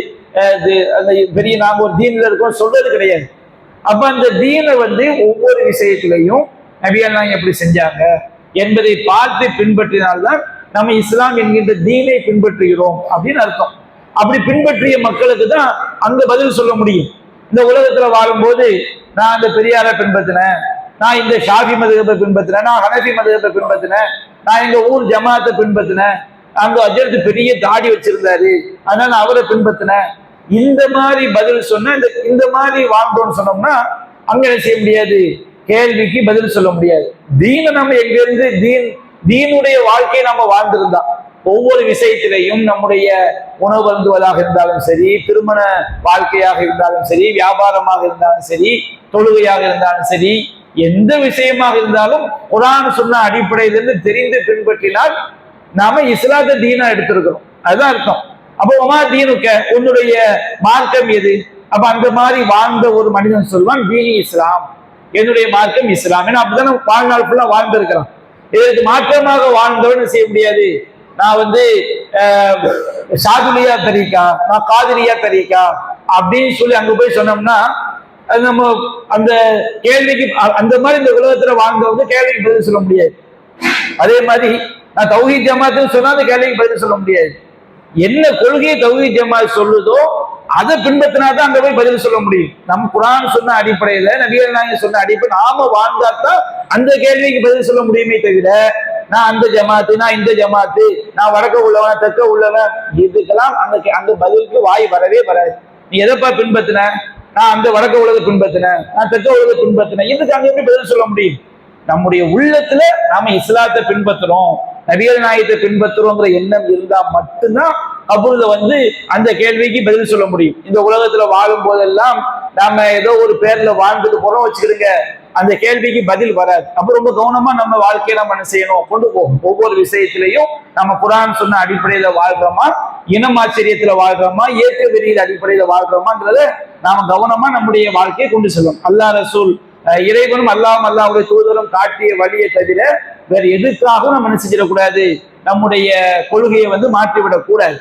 A: அந்த பெரிய நாங்க ஒரு தீன்ல இருக்கோம் சொல்றது கிடையாது. அப்ப அந்த தீனை ஒவ்வொரு விஷயத்திலையும் நபிகள் நாயகம் எப்படி செஞ்சாங்க என்பதை பார்த்து பின்பற்றினால்தான் நம்ம இஸ்லாம் என்கின்ற தீனை பின்பற்றுகிறோம் அப்படின்னு அர்த்தம். அப்படி பின்பற்றிய மக்களுக்கு தான் அங்க பதில் சொல்ல முடியும். இந்த உலகத்துல வாழும்போது நான் அந்த பெரியாரை பின்பற்றினேன், நான் இந்த ஷாஃபி மதுஹபை பின்பற்றினேன், நான் ஹனஃபி மதுஹபை பின்பற்றினேன், நான் எங்க ஊர் ஜமாத்தை பின்பற்றினேன், அங்க அஜர்த்து பெரிய தாடி வச்சிருந்தாரு அதனால நான் அவரை பின்பற்றினேன், இந்த மாதிரி பதில் சொன்ன இந்த மாதிரி வாழ்ந்தோம்னு சொன்னோம்னா அங்க என்ன செய்ய முடியாது? கேள்விக்கு பதில் சொல்ல முடியாது. தீனை நம்ம எங்க இருந்து தீனுடைய வாழ்க்கையை நம்ம வாழ்ந்திருந்தா ஒவ்வொரு விஷயத்திலையும் நம்முடைய உணவு அருந்துவதாக இருந்தாலும் சரி, திருமண வாழ்க்கையாக இருந்தாலும் சரி, வியாபாரமாக இருந்தாலும் சரி, தொழுகையாக இருந்தாலும் சரி, எந்த விஷயமாக இருந்தாலும் குர்ஆன் சொன்ன அடிப்படையிலிருந்து தெரிந்து பின்பற்றினால் நாம இஸ்லாத்தை தீனா எடுத்திருக்கிறோம். அதுதான் அர்த்தம். அப்போ ஒமா தீனுக்க, உன்னுடைய மார்க்கம் எது? அப்ப அந்த மாதிரி வாழ்ந்த ஒரு மனிதன் சொல்வான் தீனி இஸ்லாம், என்னுடைய மார்க்கம் இஸ்லாம். ஏன்னா அப்படிதான் வாழ்நாள் ஃபுல்லா வாழ்ந்திருக்கிறான். இதற்கு மாற்றமாக வாழ்ந்தவன் செய்ய முடியாது. நான் ஷாதுலியா தரீக்கா, நான் காதிரியா தரீக்கா அப்படின்னு சொல்லி அங்க போய் சொன்னோம்னா அது நம்ம அந்த கேள்விக்கு அந்த மாதிரி இந்த உலகத்துல வாழ்ந்தவங்க கேள்விக்கு பதில் சொல்ல முடியாது. அதே மாதிரி நான் தௌஹீத் ஜமாத்துன்னு சொன்னா அந்த கேள்விக்கு பதில் சொல்ல முடியாது. என்ன கொள்கையை தௌஹீத் ஜமாத் சொல்லுதோ அதை பின்பற்றினாதான் அங்க போய் பதில் சொல்ல முடியும். நம் குர்ஆன் சொன்ன அடிப்படையில, நபிகள் நாயகம் சொன்ன அடிப்படையில் நாம வாழ்ந்தாத்தான் அந்த கேள்விக்கு பதில் சொல்ல முடியுமே தவிர, நான் அந்த ஜமாத்து, நான் இந்த ஜமாத்து, நான் வடக்க உள்ளவன் தெற்க உள்ளவன், இதுக்கெல்லாம் அந்த பதிலுக்கு வாய் வரவே வராது. நீ எதப்பா பின்பற்றின? நான் அந்த வடக்க உலகத்தை பின்பற்றினேன், நான் தெற்க உலகத்தை பின்பற்றினேன், இதுக்கு அங்க எப்படி பதில் சொல்ல முடியும்? நம்முடைய உள்ளத்துல நாம இஸ்லாத்தை பின்பற்றுறோம், நபிகள் நாயகத்தை பின்பற்றுறோங்கிற எண்ணம் இருந்தா மட்டும்தான் கபூர்ல அந்த கேள்விக்கு பதில் சொல்ல முடியும். இந்த உலகத்துல வாழும் போதெல்லாம் நாம ஏதோ ஒரு பேர்ல வாழ்ந்துட்டு போறோம் வச்சுக்கிடுங்க, அந்த கேள்விக்கு பதில் வராது. அப்ப ரொம்ப கவனமா நம்ம வாழ்க்கையை நம்ம என்ன செய்யணும், கொண்டு போகும். ஒவ்வொரு விஷயத்திலையும் நம்ம குர்ஆன் சொன்ன அடிப்படையில வாழ்றோமா, இனமாச்சரியத்துல வாழ்றோமா, ஏற்ற வெறியில அடிப்படையில வாழ்றோமான்றத நாம கவனமா நம்முடைய வாழ்க்கையை கொண்டு செல்லும். அல்லாஹ் ரசூல் இறைவனும் அல்லாஹ்வுடைய தூதரும் காட்டிய வழியை தவிர வேற எதுக்காகவும் நம்ம என்ன செஞ்சிடக்கூடாது, நம்முடைய கொள்கையை மாற்றிவிடக் கூடாது.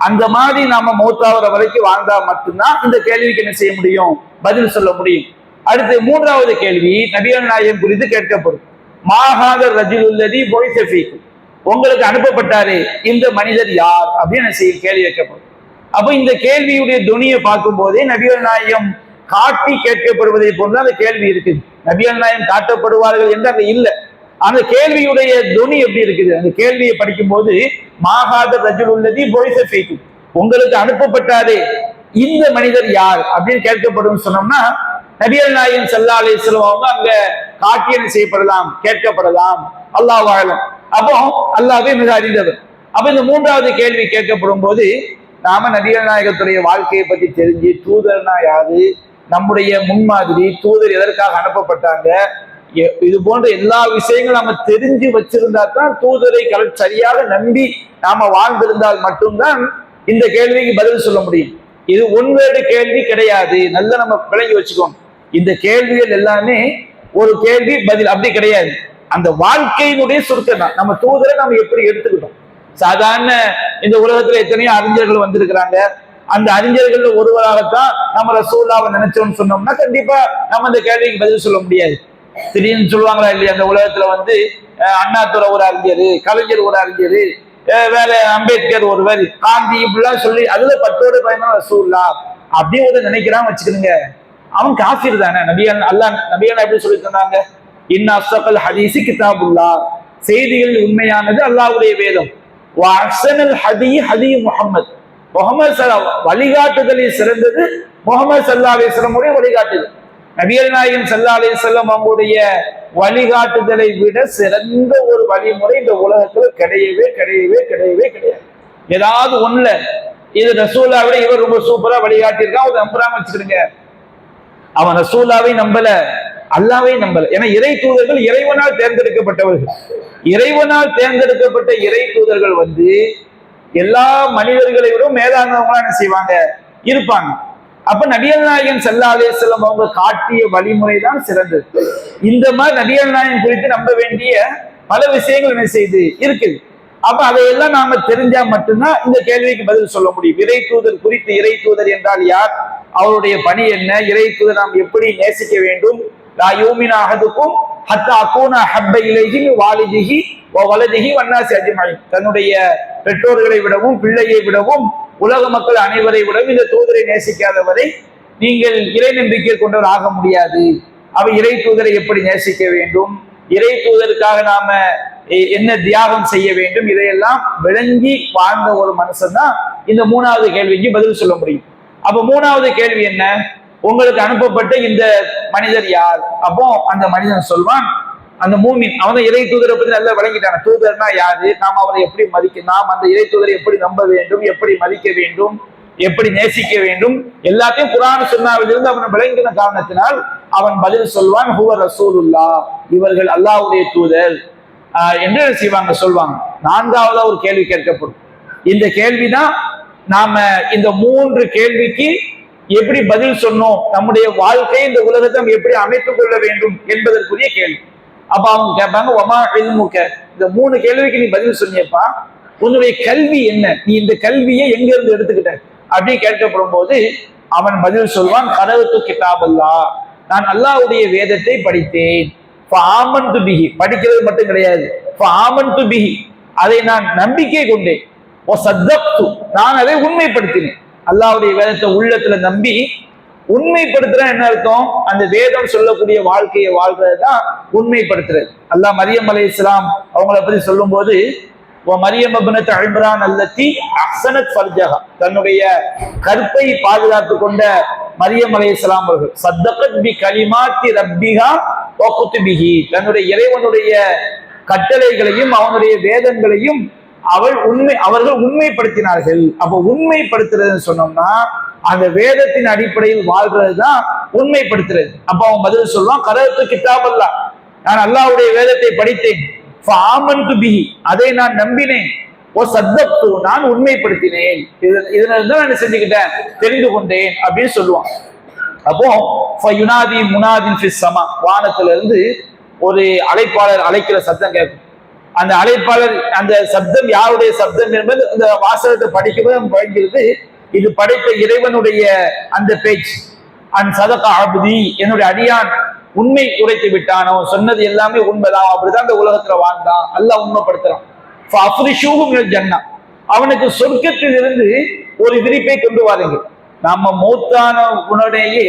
A: அந்த மாதிரி நாம மௌத்தாவர வரைக்கும் வாழ்ந்தா மட்டும்தான் இந்த கேள்விக்கு என்ன செய்ய முடியும், பதில் சொல்ல முடியும். அடுத்து மூன்றாவது கேள்வி நபிகள் நாயகம் குறித்து கேட்கப்படும். மாஹாதர் ரஜுலுல்லதி புஇஸ ஃபீக்கும், உங்களுக்கு அனுப்பப்பட்டாரு இந்த மனிதர் யார் அப்படின்னு கேள்வி வைக்கப்படும். அப்ப இந்த கேள்வியுடைய துணியை பார்க்கும் போதே நபிகள் நாயகம் காட்டி கேட்கப்படுவதை போன்று அந்த கேள்வி இருக்குது. நபிகள் நாயகம் காட்டப்படுவார்கள் என்று அங்க இல்லை. அந்த கேள்வியுடைய துணி எப்படி இருக்குது, அந்த கேள்வியை படிக்கும் போது மாஹாதர் ரஜுலுல்லதி புஇஸ ஃபீக்கும், உங்களுக்கு அனுப்பப்பட்டாரு இந்த மனிதர் யார் அப்படின்னு கேட்கப்படும் சொன்னோம்னா நபிகள் நாயகம் ஸல்லல்லாஹு அலைஹி வஸல்லம் அவங்க அங்க காட்டியம் செய்யப்படலாம், கேட்கப்படலாம். அல்லாஹ் ஆலம். அப்போ அல்லாஹ்வே மிக அறிந்தவர். அப்ப இந்த மூன்றாவது கேள்வி கேட்கப்படும் போது நாம நபிகள் நாயகத்துடைய வாழ்க்கையை பத்தி தெரிஞ்சு, தூதர்னா யாரு, நம்முடைய முன்மாதிரி, தூதர் எதற்காக அனுப்பப்பட்டாங்க, இது போன்ற எல்லா விஷயங்களும் நம்ம தெரிஞ்சு வச்சிருந்தா தான் தூதரை சரியாக நம்பி நாம வாழ்ந்திருந்தால் மட்டும்தான் இந்த கேள்விக்கு பதில் சொல்ல முடியும். இது ஒன்வேடு கேள்வி கிடையாது. நல்லா நம்ம விளங்கி வச்சுக்கோங்க. இந்த கேள்விகள் எல்லாமே ஒரு கேள்வி பதில் அப்படி கிடையாது. அந்த வாழ்க்கையினுடைய சுருக்கம் தான். நம்ம தூதரை நம்ம எப்படி எடுத்துக்கிட்டோம், சாதாரண இந்த உலகத்துல எத்தனையோ அறிஞர்கள் வந்திருக்கிறாங்க. அந்த அறிஞர்கள் ஒருவராகத்தான் நம்ம ரசூலுல்லாஹ்வை நினைச்சோம்னு சொன்னோம்னா கண்டிப்பா நம்ம இந்த கேள்விக்கு பதில் சொல்ல முடியாது. திடீர்னு சொல்லுவாங்களா இல்லையா, அந்த உலகத்துல வந்து அண்ணாதுரை ஒரு அறிஞர், கலைஞர் ஒரு அறிஞர், வேற அம்பேத்கர் ஒருவர், காந்தி, இப்படிலாம் சொல்லி அதுல 10 பயணம் ரசூலுல்லாஹ் அப்படின்னு நினைக்கிறான் வச்சுக்கணுங்க, அவன் காஃபிர் தானே. நபியான் எப்படி சொல்லி தந்தாங்க, இன்ன அஸ்ஸகல் ஹதீஸி கிதாபுல்லாஹ், செய்திகள் உண்மையானது அல்லாஹ்வுடைய வேதம். வ அஹ்ஸனல் ஹதீ ஹதீ முஹம்மத், முஹம்மது வழிகாட்டுதலில் சிறந்தது முஹம்மது ஸல்லல்லாஹு அலைஹி வஸல்லம் உடைய வழிகாட்டுதல். நபிகள் நாயகம் ஸல்லல்லாஹு அலைஹி வஸல்லம் அவங்களுடைய வழிகாட்டுதலை விட சிறந்த ஒரு வழிமுறை இந்த உலகத்துல கிடையவே கிடையவே கிடையவே கிடையாது. ஏதாவது ஒண்ணுல இது ரசூலுல்லாஹ்வை விட இவர் ரொம்ப சூப்பரா வழிகாட்டியிருக்கான், ஒரு நம்புறாம வச்சுக்கிடுங்க. அவன் ரசூலுல்லாஹ்வை நம்பல, அல்லாஹ்வை நம்பல. ஏன்னா இறை தூதர்கள் இறைவனால் தேர்ந்தெடுக்கப்பட்டவர்கள். இறைவனால் தேர்ந்தெடுக்கப்பட்ட இறை தூதர்கள் வந்து எல்லா மனிதர்களை விட மேலானவங்களா என்ன செய்வாங்க, இருப்பாங்க. அப்ப நபிகள் நாயகம் ஸல்லல்லாஹு அலைஹி வஸல்லம் அவங்க காட்டிய வழிமுறை தான் சிறந்தது. இந்த மாதிரி நபிகள் நாயகம் குறித்து நம்ப வேண்டிய பல விஷயங்கள் என்ன செய்து இருக்குது. அப்ப அதையெல்லாம் நாம தெரிஞ்சா மட்டும்தான் இந்த கேள்விக்கு பதில் சொல்ல முடியும். இறை தூதர் குறித்து, இறை தூதர் என்றால் யார், அவருடைய பணி என்ன, இறை தூதர் நாம் எப்படி நேசிக்க வேண்டும், லா யூமினு அஹதுக்கும் ஹத்தா அகூன ஹப்ப இலைஹி வாலிதிஹி வ வலதிஹி வன்னாஸி அஜ்மஈன், தன்னுடைய பெற்றோர்களை விடவும் பிள்ளையை விடவும் உலக மக்கள் அனைவரை விடவும் இந்த தூதரை நேசிக்காதவரை நீங்கள் இறை நம்பிக்கை கொண்டவர் ஆக முடியாது. அவ இறை தூதரை எப்படி நேசிக்க வேண்டும், இறை தூதருக்காக நாம என்ன தியாகம் செய்ய வேண்டும், இதையெல்லாம் விளங்கி வாழ்ந்த ஒரு மனுஷன் தான் இந்த 3வது கேள்விக்கு பதில் சொல்ல முடியும். அப்ப 3வது கேள்வி என்ன, உங்களுக்கு அனுப்பப்பட்ட இந்த மனிதர் யார்? அப்போ அந்த மனிதன் சொல்வான், அந்த மூமின், அவன் இறை தூதரை பத்தி நல்லா விளங்கிட்டான. தூதர்னா யாரு, நாம் அவரை எப்படி மதிக்க, நாம் அந்த இறை தூதரை எப்படி நம்ப வேண்டும், எப்படி மதிக்க வேண்டும், எப்படி நேசிக்க வேண்டும், எல்லாத்தையும் குர்ஆன் சுன்னாவிலிருந்து அவன் விளங்கின காரணத்தினால் அவன் பதில் சொல்வான், ஹுவ ரசூலுல்லாஹ், இவர்கள் அல்லாஹ்வுடைய தூதர் என்று செய்வாங்க, சொல்வாங்க. 4வது ஒரு கேள்வி கேட்கப்படும். இந்த கேள்விதான் நாம இந்த 3 கேள்விக்கு எப்படி பதில் சொன்னோம், நம்முடைய வாழ்க்கையை இந்த உலகத்தை எப்படி அமைத்துக் கொள்ள வேண்டும் என்பதற்குரிய கேள்வி. அப்ப அவங்க கேட்பாங்க, ஒமா இல்முக, இந்த 3 கேள்விக்கு நீ பதில் சொன்னியப்பா, உன்னுடைய கல்வி என்ன, நீ இந்த கல்வியை எங்க இருந்து எடுத்துக்கிட்ட அப்படின்னு கேட்கப்படும் போது அவன் பதில் சொல்வான், கரஅத்து கிதாபல்லாஹ், நான் அல்லாஹ்வுடைய வேதத்தை படித்தேன். ஃபஆமன்து பிஹி, படிக்கிறது மட்டும் கிடையாது, ஃபஆமன்து பிஹி, அதை நான் நம்பிக்கை கொண்டேன். வஸத்தக்து, நான் அதை உண்மைப்படுத்தினேன். அல்லாஹ்வுடைய வேதத்தை உள்ளத்துல நம்பி உண்மைப்படுத்துறேன். என்ன அர்த்தம், அந்த வேதம் சொல்லக்கூடிய வாழ்க்கையை வாழ்றதுதான் உண்மைப்படுத்துறது. அல்லாஹ் மரியம் அலைஹிஸ்ஸலாம் அவங்கள பத்தி சொல்லும் போது, மரியம் இப்னத் இம்ரான் அல்லத்தி அஹ்ஸனத் ஃபர்ஜஹா, தன்னுடைய கற்பை பாதுகாத்து கொண்ட மரியம் அலைஹிஸ்ஸலாம் அவர்கள், சத்தகத் பி கலிமாத்தி ரப்பிஹா வ குதுபிஹி, தன்னுடைய இறைவனுடைய கட்டளைகளையும் அவனுடைய வேதங்களையும் அவர்கள் உண்மைப்படுத்தினார்கள். அப்ப உண்மைப்படுத்துறதுன்னு சொன்னோம்னா அந்த வேதத்தின் அடிப்படையில் வாழ்றதுதான் உண்மைப்படுத்துறது. அப்ப அவன் பதில் சொல்லுவான், கரஅத்து கிதாபல்லாஹ், நான் அல்லாஹ்வுடைய வேதத்தை படித்தேன். ஃபஆமன்து பிஹி, அதை நான் நம்பினேன். வஸத்தக்து, நான் உண்மைப்படுத்தினேன். இதனால தான் நான் செஞ்சுக்கிட்டேன், தெரிந்து கொண்டேன் அப்படின்னு சொல்லுவான். அப்போ ஃபயுனாதி முனாதின் ஃபிஸ் ஸமா, வானத்துல இருந்து ஒரு அழைப்பாளர் அழைக்கிற சத்தம் கேட்கும். அந்த அழைப்பாளர், அந்த சப்தம் யாருடைய சப்தம் என்பது இந்த வாசகத்தை படிக்கும்போது வழங்கிடுது, இது படைத்த இறைவனுடைய அந்த பேச்சு. அன் சதக அப்தி, என்னுடைய அடியான் உண்மை உரைத்து விட்டான், அவன் சொன்னது எல்லாமே உண்மைதான், அப்படிதான் இந்த உலகத்துல வாழ்ந்தான், அல்லாஹ் உண்மைப்படுத்துறான். ஃபஅஃப்ரிஷூஹு மினல் ஜன்னah, அவனுக்கு சொர்க்கத்தில் இருந்து ஒரு விரிப்பை கொண்டு வாருங்கள். நம்ம மௌத்தான உடனேயே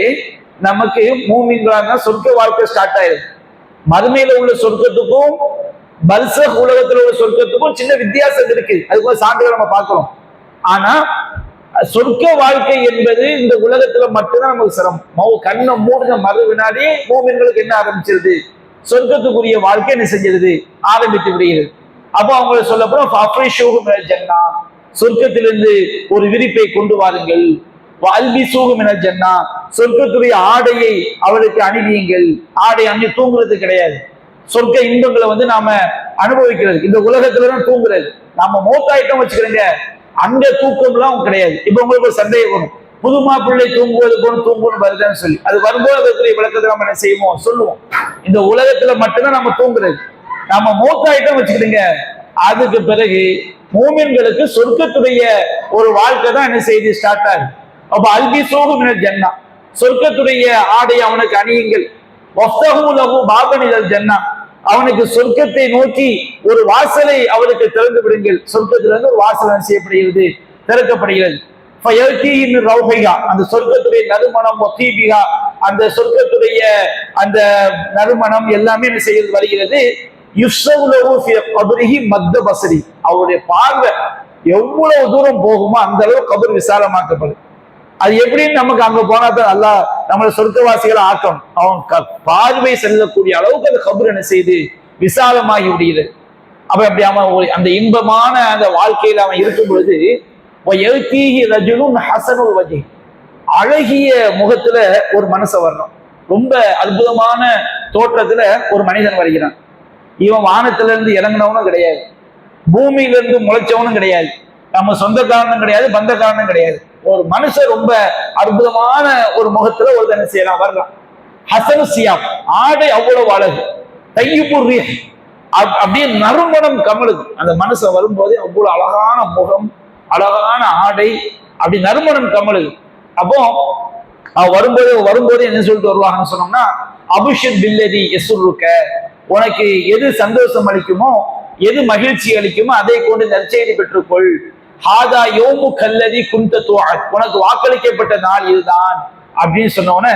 A: நமக்கு மூமின்களான சொர்க்க வாழ்க்கை ஸ்டார்ட் ஆயிருக்கு. மறுமையில உள்ள சொர்க்கத்துக்கும் பல்சக் உலகத்துல உள்ள சொர்க்கத்துக்கும் சின்ன வித்தியாசம் இருக்கு, அதுக்கு சான்றுகள் நம்ம பார்க்கிறோம். ஆனா சொர்க்க வாழ்க்கை என்பது இந்த உலகத்துல மட்டும்தான் நமக்கு சிரமம். கண்ணை மூடின மறுவினாலே மூமின்களுக்கு என்ன ஆரம்பிச்சிருது, சொர்க்கத்துக்குரிய வாழ்க்கை என்ன செஞ்சிருது, ஆரம்பித்து விடுகிறது. அப்போ அவங்களை சொல்லப்போம், ஃபஅஃப்ரிஷூஹு மினல் ஜன்னah, சொர்க்கத்திலிருந்து ஒரு விரிப்பை கொண்டு வாருங்கள். வஅல்பிஸூஹு மினல் ஜன்னah, சொர்க்கத்துடைய ஆடையை அவளுக்கு அணிவியுங்கள். ஆடை அணி தூங்குறது கிடையாது, சொர்க்க இன்பங்களை நாம அனுபவிக்கிறது. இந்த உலகத்துலதான் தூங்குறது. நம்ம மௌத்தாயிட்டம் வச்சுக்கிறோங்க, அங்க தூக்கம்லாம் கிடையாது. இப்ப உங்களுக்கு ஒரு சந்தேகம் வரும், புது மாப்பிள்ளை தூங்குவது போன தூங்குன்னு வருதுன்னு சொல்லி, அது வரும்போது அதற்குரிய விளக்கத்தை நம்ம என்ன செய்வோம், சொல்லுவோம். இந்த உலகத்துல மட்டும்தான் நம்ம தூங்குறது. நம்ம மௌத்தாயிட்டம் வச்சுக்கிடுங்க, அதுக்கு பிறகு மூமின்களுக்கு சொர்க்கத்துடைய ஒரு வாழ்க்கை தான் என்ன செய்தி ஸ்டார்ட் ஆகுது. அப்ப அல்பி சோகுமின ஜன்னா, சொர்க்கத்துடைய ஆடை அவனுக்கு அணியுங்கள். பாபனிதல் ஜன்னா, அவனுக்கு சொர்க்கத்தை நோக்கி ஒரு வாசலை அவருக்கு திறந்து விடுங்கள். சொர்க்கத்திலிருந்து ஒரு வாசல் செய்யப்படுகிறது, திறக்கப்படுகிறது. அந்த சொர்க்கத்துடைய நறுமணம், அந்த சொர்க்கத்துடைய அந்த நறுமணம் எல்லாமே என்ன செய்ய வருகிறது. அவருடைய பார்வை எவ்வளவு தூரம் போகுமோ அந்த அளவு கபர் விசாலமாக்கப்படும். அது எப்படின்னு நமக்கு அங்க போனா தான் அல்லாஹ் நம்மளை சொர்க்கவாசிகளை ஆக்கணும். அவன் பார்வை செல்லக்கூடிய அளவுக்கு அந்த கபர் என்ன செய்து விசாலமாகி விடுகிறது. அப்ப அப்படி அவன் அந்த இன்பமான அந்த வாழ்க்கையில அவன் இருக்கும் பொழுது அழகிய முகத்துல ஒரு மனசை வரணும். ரொம்ப அற்புதமான தோற்றத்துல ஒரு மனிதன் வருகிறான். இவன் வானத்துல இருந்து இறங்கினவனும் கிடையாது, பூமியில இருந்து முளைச்சவனும் கிடையாது, நம்ம சொந்த காரணம் கிடையாது, பந்த காரணம் கிடையாது. ஒரு மனுஷன் ரொம்ப அற்புதமான ஒரு முகத்துல ஒரு தன செய்யலாம் வரலாம். ஹசனு சியாம், ஆடை அவ்வளவு அழகு, தையுபுரிய அப்படியே நறுமணம் கமலுது. அந்த மனுஷன் வரும்போதே அவ்வளவு அழகான முகம், அழகான ஆடை, அப்படி நறுமணம் கமலுது. அப்போ வரும்போது என்ன சொல்லிட்டு வருவாங்கன்னு சொன்னோம்னா, அபுஷத் பில்லதி எசுருக்க, உனக்கு எது சந்தோஷம் அளிக்குமோ, எது மகிழ்ச்சி அளிக்குமோ அதை கொண்டு நற்செய்தி பெற்றுக்கொள். ஹாதா யோமு கல்லதி குந்தத்துவ, உனக்கு வாக்களிக்கப்பட்ட நாள் இதுதான் அப்படின்னு சொன்னோன்னே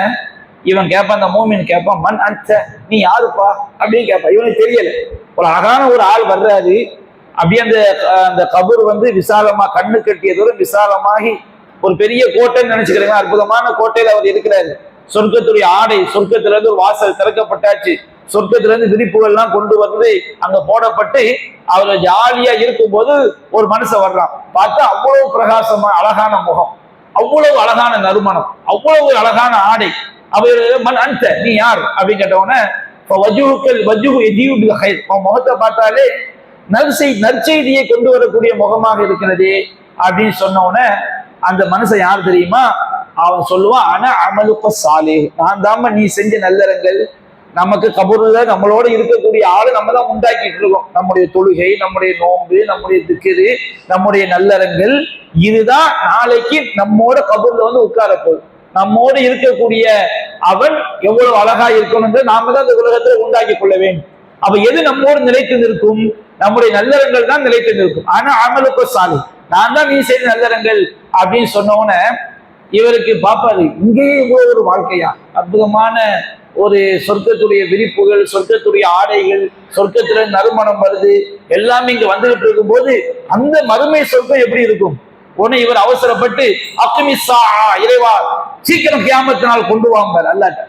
A: இவன் கேட்பான், அந்த மூமின் கேட்பான், மன் அன்ச, நீ யாருப்பா அப்படின்னு கேட்பான். இவனுக்கு தெரியல. ஒரு அழகான ஒரு ஆள் வர்றாரு. அப்படியே அந்த கபூர் விசாலமா, கண்ணு கட்டிய தூரம் விசாலமாகி ஒரு பெரிய கோட்டைன்னு நினைச்சுக்கிறீங்க. அற்புதமான கோட்டையில அவர் இருக்கிறாரு. சொர்க்கத்துடைய ஆடை, சொர்க்கத்துல இருந்து ஒரு வாசல் திறக்கப்பட்டாச்சு. சொர்க்கத்துல இருந்து விரிப்புகள்லாம் கொண்டு வந்து அங்க போடப்பட்டு அவர் ஜாலியா இருக்கும் போது ஒரு மனுஷன் வர்றான். பார்த்தா அவ்வளவு பிரகாசமா அழகான முகம், அவ்வளவு அழகான நறுமணம், அவ்வளவு அழகான ஆடை. அவர் மன் அன்ச, நீ யார் அப்படின்னு கேட்டவுடனே முகத்தை பார்த்தாலே நற்செய்தியை கொண்டு வரக்கூடிய முகமாக இருக்கிறது அப்படின்னு சொன்ன உடனே அந்த மனுஷன் யார் தெரியுமா? அவன் சொல்லுவான், ஆனா அமலுக்க சாலே, நான் தாம நீ செஞ்ச நல்லறங்கள். நமக்கு கபூர்ல நம்மளோட இருக்கக்கூடிய ஆளு நம்ம தான் உண்டாக்கிட்டு இருக்கோம். நம்முடைய தொழுகை, நம்முடைய நோன்பு, நம்முடைய திக்ரு, நம்முடைய நல்லறங்கள், இதுதான் நாளைக்கு நம்மோட கபூர்ல உட்கார போகுது. நம்மோடு இருக்கக்கூடிய அவன் எவ்வளவு அழகா இருக்கணும் நாம தான் இந்த உலகத்துல உண்டாக்கி கொள்ள வேண்டும். அப்ப எது நம்மோடு நிலைத்து நிற்கும்? நம்முடைய நல்லறங்கள் தான் நிலைத்து நிற்கும். ஆனா அமலுக்கு சாலி, நான் தான் நீ செய்த நல்லறங்கள் அப்படின்னு சொன்னோன்ன இவருக்கு பாப்பாரு, இங்கேயே இவ்வளவு ஒரு வாழ்க்கையா, அற்புதமான ஒரு சொர்க்கத்துடைய விரிப்புகள், சொர்க்கத்துடைய ஆடைகள், சொர்க்கத்துல நறுமணம் வருது, எல்லாமே இங்க வந்துகிட்டு இருக்கும் போது அந்த மறுமை சொர்க்கம் எப்படி இருக்கும்? உடனே இவர் அவசரப்பட்டு அக்மிசா, இறைவா சீக்கிரம் கியாமத்தினால் கொண்டு வாங்க அல்லாட்ட,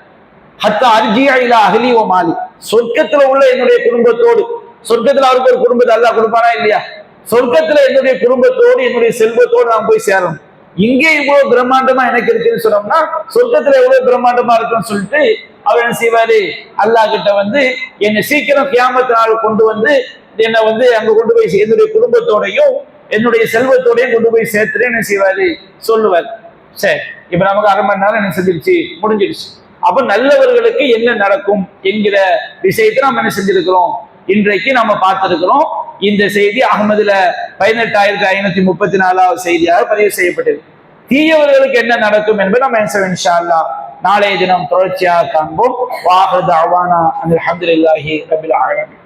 A: ஹத்தா அர்ஜியா இலா அஹ்லி வ மாலி, சொர்க்கத்துல உள்ள என்னுடைய குடும்பத்தோடு, சொர்க்கத்துல அவருக்கு ஒரு குடும்பத்தை அல்லாஹ் கொடுப்பானா இல்லையா? சொர்க்கத்துல என்னுடைய குடும்பத்தோடு என்னுடைய செல்வத்தோடு நான் போய் சேரணும். இங்கே இவ்வளவு பிரம்மாண்டமா எனக்கு இருக்குன்னு சொன்னோம்னா சொர்க்கத்துல எவ்வளவு பிரம்மாண்டமா இருக்குன்னு சொல்லிட்டு அவர் என்ன செய்வாரு, அல்லாஹ் கிட்ட என்னை சீக்கிரம் கியாமத்தினால் கொண்டு என்னை அங்க கொண்டு போய் என்னுடைய குடும்பத்தோடையும் என்னுடைய செல்வத்தோடையும் கொண்டு போய் சேர்த்துட்டு என்ன செய்வாரு சொல்லுவார். சரி, இப்ப நமக்கு அரை மணி நேரம் என்ன செஞ்சிருச்சு, முடிஞ்சிருச்சு. அப்ப நல்லவர்களுக்கு என்ன நடக்கும் என்கிற விஷயத்தை நம்ம என்ன செஞ்சிருக்கிறோம், இன்றைக்கு நம்ம பார்த்திருக்கிறோம். இந்த செய்தி அகமதுல 18534 செய்தியாக பதிவு செய்யப்பட்டது. தீயவர்களுக்கு என்ன நடக்கும் என்பதை நம்ம இன்ஷா அல்லாஹ் நாளைய தினம் தொடர்ச்சியாக காண்போம். வாஹிரு தஅவானா அல்ஹம்துலில்லாஹி ரப்பில் ஆலமீன்.